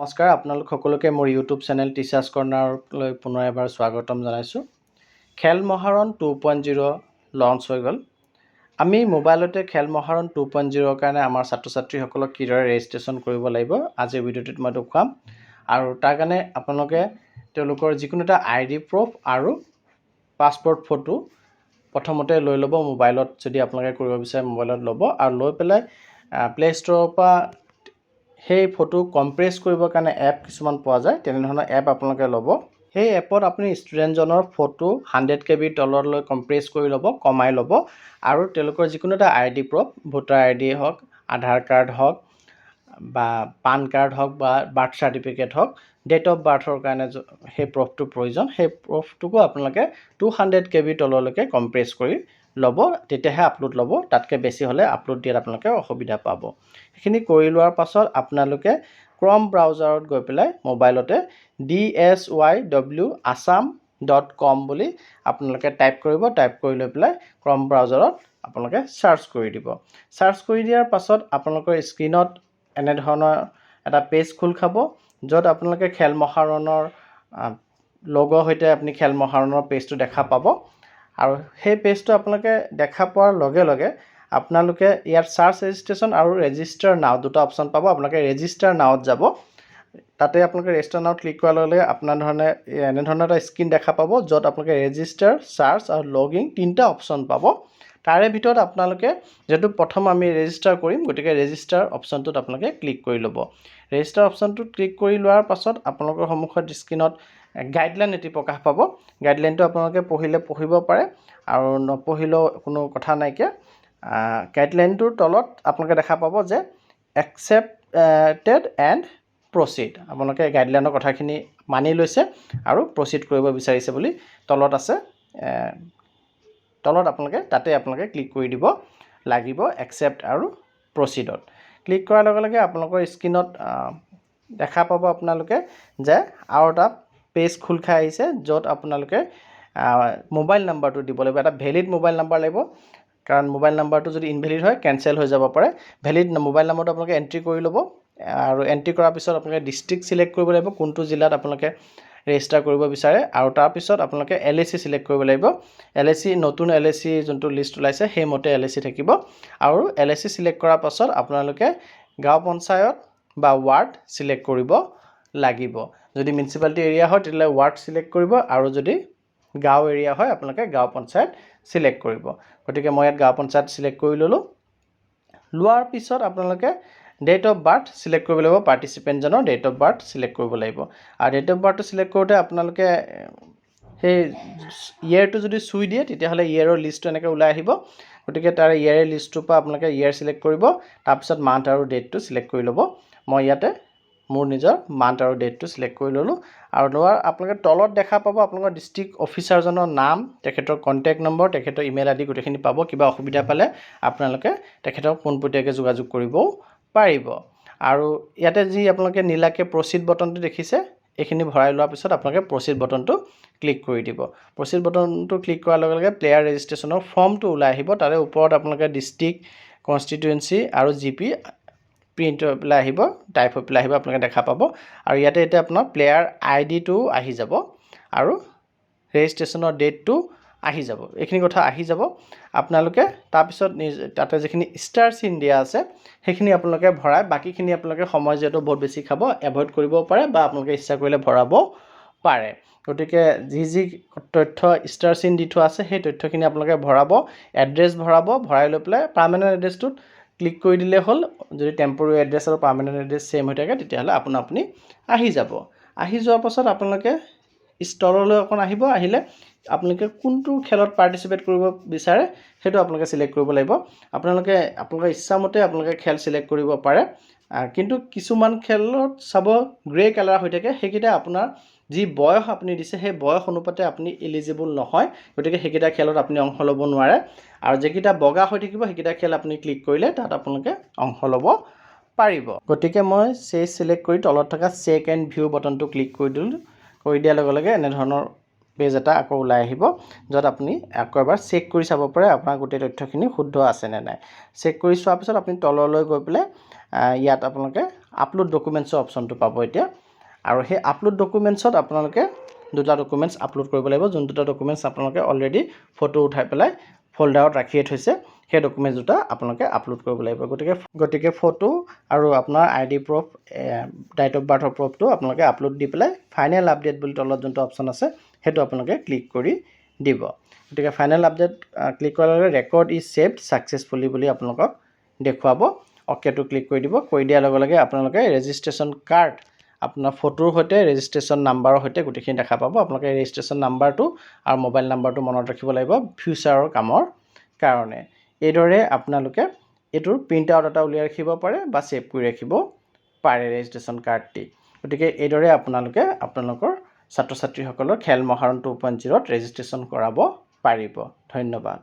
নমস্কাৰ আপোনালোক সকলোকে মোৰ ইউটিউব চেনেল টিচাৰ্ছ কৰ্ণাৰলৈ পুনৰ এবাৰ স্বাগতম জনাইছোঁ। খেল মহাৰণ 2.0 লঞ্চ হৈ গ'ল। আমি মোবাইলতে খেল মহাৰণ 2.0 কাৰণে আমাৰ ছাত্ৰ ছাত্ৰীসকলক কিদৰে ৰেজিষ্ট্ৰেশ্যন কৰিব লাগিব আজিৰ ভিডিঅ'টোত মই দেখুৱাম। আৰু তাৰ কাৰণে আপোনালোকে তেওঁলোকৰ যিকোনো এটা ID প্ৰুফ আৰু পাছপৰ্ট ফটো প্ৰথমতে লৈ ল'ব। মোবাইলত যদি আপোনালোকে কৰিব বিচাৰে মোবাইলত ল'ব আৰু লৈ পেলাই প্লে ষ্ট'ৰৰ পৰা সেই ফটো কম্প্ৰেছ কৰিবৰ কাৰণে এপ কিছুমান পোৱা যায়, তেনেধৰণৰ এপ আপোনালোকে ল'ব। সেই এপত আপুনি ষ্টুডেণ্টজনৰ ফটো 100 KB তললৈ কম্প্ৰেছ কৰি ল'ব, কমাই ল'ব আৰু তেওঁলোকৰ যিকোনো এটা ID প্ৰুফ, ভোটাৰ ID হওক, আধাৰ কাৰ্ড হওক বা পান কাৰ্ড হওক বা বাৰ্থ চাৰ্টিফিকেট হওক, ডেট অফ বাৰ্থৰ কাৰণে সেই প্ৰুফটো প্ৰয়োজন, সেই প্ৰুফটোকো আপোনালোকে 200 KB তললৈকে কম্প্ৰেছ কৰি ল'ব, তেতিয়াহে আপলোড ল'ব। তাতকৈ বেছি হ'লে আপলোড দিয়াত আপোনালোকে অসুবিধা পাব। সেইখিনি কৰি লোৱাৰ পাছত আপোনালোকে ক্ৰম ব্ৰাউজাৰত গৈ পেলাই মোবাইলতে dsywassam.com বুলি আপোনালোকে টাইপ কৰিব। টাইপ কৰি লৈ পেলাই ক্ৰম ব্ৰাউজাৰত আপোনালোকে চাৰ্চ কৰি দিব। চাৰ্চ কৰি দিয়াৰ পাছত আপোনালোকৰ স্ক্ৰীনত এনেধৰণৰ এটা পেজ খোল খাব, য'ত আপোনালোকে খেল মহাৰণৰ লগৰ সৈতে আপুনি খেল মহাৰণৰ পেজটো দেখা পাব। আৰু সেই পেজটো আপোনালোকে দেখা পোৱাৰ লগে লগে আপোনালোকে ইয়াত চাৰ্চ ৰেজিষ্ট্ৰেশ্যন আৰু ৰেজিষ্টাৰ নাও দুটা অপশ্যন পাব। আপোনালোকে ৰেজিষ্টাৰ নাওত যাব। তাতে আপোনালোকে ৰেজিষ্টাৰ নাওত ক্লিক কৰাৰ লগে লগে এনেধৰণৰ এটা স্ক্ৰীন দেখা পাব, য'ত আপোনালোকে ৰেজিষ্টাৰ, চাৰ্চ আৰু লগিং তিনিটা অপশ্যন পাব। তাৰে ভিতৰত আপোনালোকে যেহেতু প্ৰথম আমি ৰেজিষ্টাৰ কৰিম, গতিকে ৰেজিষ্টাৰ অপশ্যনটোত আপোনালোকে ক্লিক কৰি ল'ব। ৰেজিষ্টাৰ অপশ্যনটোত ক্লিক কৰি লোৱাৰ পাছত আপোনালোকৰ সন্মুখত স্ক্ৰীনত গাইডলাইন এটি প্ৰকাশ পাব। গাইডলাইনটো আপোনালোকে পঢ়িব পাৰে আৰু নপঢ়িলেও কোনো কথা নাইকিয়া। গাইডলাইনটোৰ তলত আপোনালোকে দেখা পাব যে একচেপ্টেড এণ্ড প্ৰচিড। আপোনালোকে গাইডলাইনৰ কথাখিনি মানি লৈছে আৰু প্ৰচিড কৰিব বিচাৰিছে বুলি তলত আছে। তলত তাতে আপোনালোকে ক্লিক কৰি দিব লাগিব একচেপ্ট আৰু প্ৰচিডত। ক্লিক কৰাৰ লগে লগে আপোনালোকৰ স্ক্ৰীনত দেখা পাব আপোনালোকে যে আৰু এটা পেজ খোল খাই আহিছে, য'ত আপোনালোকে মোবাইল নাম্বাৰটো দিব লাগিব। এটা ভেলিড মোবাইল নাম্বাৰ লাগিব, কাৰণ মোবাইল নাম্বাৰটো যদি ইনভেলিড হয় কেনচেল হৈ যাব পাৰে। ভেলিড মোবাইল নাম্বাৰটো আপোনালোকে এণ্ট্ৰি কৰি ল'ব আৰু এণ্ট্ৰি কৰাৰ পিছত আপোনালোকে ডিষ্ট্ৰিক্ট ছিলেক্ট কৰিব লাগিব, কোনটো জিলাত আপোনালোকে ৰেজিষ্টাৰ কৰিব বিচাৰে। আৰু তাৰপিছত আপোনালোকে LAC ছিলেক্ট কৰিব লাগিব। LAC নতুন LAC যোনটো লিষ্ট ওলাইছে সেইমতে LAC থাকিব। আৰু LAC ছিলেক্ট কৰাৰ পাছত আপোনালোকে গাঁও পঞ্চায়ত বা ৱাৰ্ড ছিলেক্ট কৰিব লাগিব। যদি মিউনিচিপালিটি এৰিয়া হয় তেতিয়াহ'লে ৱাৰ্ড ছিলেক্ট কৰিব, আৰু যদি গাঁও এৰিয়া হয় আপোনালোকে গাঁও পঞ্চায়ত ছিলেক্ট কৰিব। গতিকে মই ইয়াত গাঁও পঞ্চায়ত ছিলেক্ট কৰি ল'লোঁ। লোৱাৰ পিছত আপোনালোকে ডেট অফ বাৰ্থ ছিলেক্ট কৰিব লাগিব, পাৰ্টিচিপেণ্টজনৰ ডেট অফ বাৰ্থ ছিলেক্ট কৰিব লাগিব। আৰু ডেট অফ বাৰ্থটো ছিলেক্ট কৰোঁতে আপোনালোকে সেই ইয়েৰটো যদি চুই দিয়ে তেতিয়াহ'লে ইয়েৰৰ লিষ্টটো এনেকৈ ওলাই আহিব। গতিকে তাৰ ইয়েৰ লিষ্টটোৰ পৰা আপোনালোকে ইয়েৰ ছিলেক্ট কৰিব, তাৰপিছত মান্থ আৰু ডেটটো ছিলেক্ট কৰি ল'ব। মই ইয়াতে মোৰ নিজৰ মান্থ আৰু ডেটটো ছিলেক্ট কৰি ল'লোঁ। আৰু লোৱাৰ আপোনালোকে তলত দেখা পাব আপোনালোকৰ ডিষ্ট্ৰিক্ট অফিচাৰজনৰ নাম, তেখেতৰ কণ্টেক্ট নম্বৰ, তেখেতৰ ইমেইল ID গোটেইখিনি পাব। কিবা অসুবিধা পালে আপোনালোকে তেখেতক পোনপটীয়াকৈ যোগাযোগ কৰিবও পাৰিব। আৰু ইয়াতে যি আপোনালোকে নীলাকৈ প্ৰচিড বটনটো দেখিছে, এইখিনি ভৰাই লোৱাৰ পিছত আপোনালোকে প্ৰচিড বটনটো ক্লিক কৰি দিব। প্ৰচিড বটনটো ক্লিক কৰাৰ লগে লগে প্লেয়াৰ ৰেজিষ্ট্ৰেশ্যনৰ ফৰ্মটো ওলাই আহিব। তাৰে ওপৰত আপোনালোকে ডিষ্ট্ৰিক্ট, কনষ্টিটুৱেঞ্চি আৰু GP প্ৰিণ্ট হৈ পেলাই আহিব, টাইপ হৈ পেলাই আহিব, আপোনালোকে দেখা পাব। আৰু ইয়াতে এতিয়া আপোনাৰ প্লেয়াৰ ID-টো আহি যাব আৰু ৰেজিষ্ট্ৰেশ্যনৰ ডেটটো আহি যাব। এইখিনি কথা আহি যাব। আপোনালোকে তাৰপিছত তাতে যিখিনি ষ্টাৰ চিন দিয়া আছে সেইখিনি আপোনালোকে ভৰাই, বাকীখিনি আপোনালোকে সময় যিহেতু বহুত বেছি খাব, এভইড কৰিব পাৰে বা আপোনালোকে ইচ্ছা কৰিলে ভৰাব পাৰে। গতিকে যি তথ্য ষ্টাৰ চিন দি থোৱা আছে সেই তথ্যখিনি আপোনালোকে ভৰাব, এড্ৰেছ ভৰাব। ভৰাই লৈ পেলাই পাৰ্মানেণ্ট এড্ৰেছটোত ক্লিক কৰি দিলে হ'ল। যদি টেম্পৰেৰী এড্ৰেছ আৰু পাৰ্মানেণ্ট এড্ৰেছ ছেম হৈ থাকে তেতিয়াহ'লে আপুনি আহি যাব। আহি যোৱাৰ পাছত আপোনালোকে ষ্টললৈ অকণ আহিব। আহিলে আপোনালোকে কোনটো খেলত পাৰ্টিচিপেট কৰিব বিচাৰে সেইটো আপোনালোকে ছিলেক্ট কৰিব লাগিব। আপোনালোকৰ ইচ্ছামতে আপোনালোকে খেল ছিলেক্ট কৰিব পাৰে, কিন্তু কিছুমান খেলত চাব গ্ৰে কালাৰ হৈ থাকে, সেইকেইটা আপোনাৰ যি বয়স আপুনি দিছে সেই বয়স অনুপাতে আপুনি এলিজিবল নহয়। গতিকে সেইকেইটা খেলত আপুনি অংশ ল'ব নোৱাৰে। আৰু যিকেইটা বগা হৈ থাকিব সেইকেইটা খেল আপুনি ক্লিক কৰিলে তাত আপোনালোকে অংশ ল'ব পাৰিব। গতিকে মই চেজ ছিলেক্ট কৰি তলত থকা চেক এণ্ড ভিউ বটনটো ক্লিক কৰি দিলোঁ। কৰি দিয়াৰ লগে লগে এনেধৰণৰ পেজ এটা আকৌ ওলাই আহিব, য'ত আপুনি আকৌ এবাৰ চেক কৰি চাব পাৰে আপোনাৰ গোটেই তথ্যখিনি শুদ্ধ আছে নে নাই। চেক কৰি চোৱাৰ পিছত আপুনি তললৈ গৈ পেলাই ইয়াত আপোনালোকে আপলোড ডকুমেণ্টছৰ অপশ্যনটো পাব এতিয়া আৰু সেই আপলোড ডকুমেণ্টছত আপোনালোকে দুটা ডকুমেণ্টছ আপলোড কৰিব লাগিব যোন দুটা ডকুমেণ্টছ আপোনালোকে অলৰেডি ফটো উঠাই পেলাই ফল্ডাৰত ৰাখিয়ে থৈছে সেই ডকুমেণ্টছ দুটা আপোনালোকে আপলোড কৰিব লাগিব গতিকে ফটো আৰু আপোনাৰ আইডি প্ৰুফ ডেট অফ বাৰ্থৰ প্ৰুফটো আপোনালোকে আপলোড দি পেলাই ফাইনেল আপডেট বুলি তলত যোনটো অপশ্যন আছে সেইটো আপোনালোকে ক্লিক কৰি দিব গতিকে ফাইনেল আপডেট ক্লিক কৰাৰ লগে ৰেকৰ্ড ইজ সেভড সাকসেসফুলি বুলি আপোনালোকক দেখুৱাব অকেটো ক্লিক কৰি দিব কৰি দিয়াৰ লগে লগে আপোনালোকে ৰেজিষ্ট্ৰেশ্যন কাৰ্ড আপোনাৰ ফটোৰ সৈতে ৰেজিষ্ট্ৰেশ্যন নাম্বাৰৰ সৈতে গোটেইখিনি দেখা পাব আপোনালোকে ৰেজিষ্ট্ৰেশ্যন নাম্বাৰটো আৰু মোবাইল নাম্বাৰটো মনত ৰাখিব লাগিব ফিউচাৰৰ কামৰ কাৰণে এইদৰে আপোনালোকে এটোৰ প্ৰিন্ট আউট এটা উলিয়াই ৰাখিব পাৰে বা সেভ কৰি ৰাখিব পাৰে ৰেজিষ্ট্ৰেশ্যন কাৰ্ডটি গতিকে এইদৰে আপোনালোকে আপোনালোকৰ ছাত্ৰ ছাত্ৰীসকলৰ খেল মহাৰণ 2.0 ত ৰেজিষ্ট্ৰেশ্যন কৰাব পাৰিব ধন্যবাদ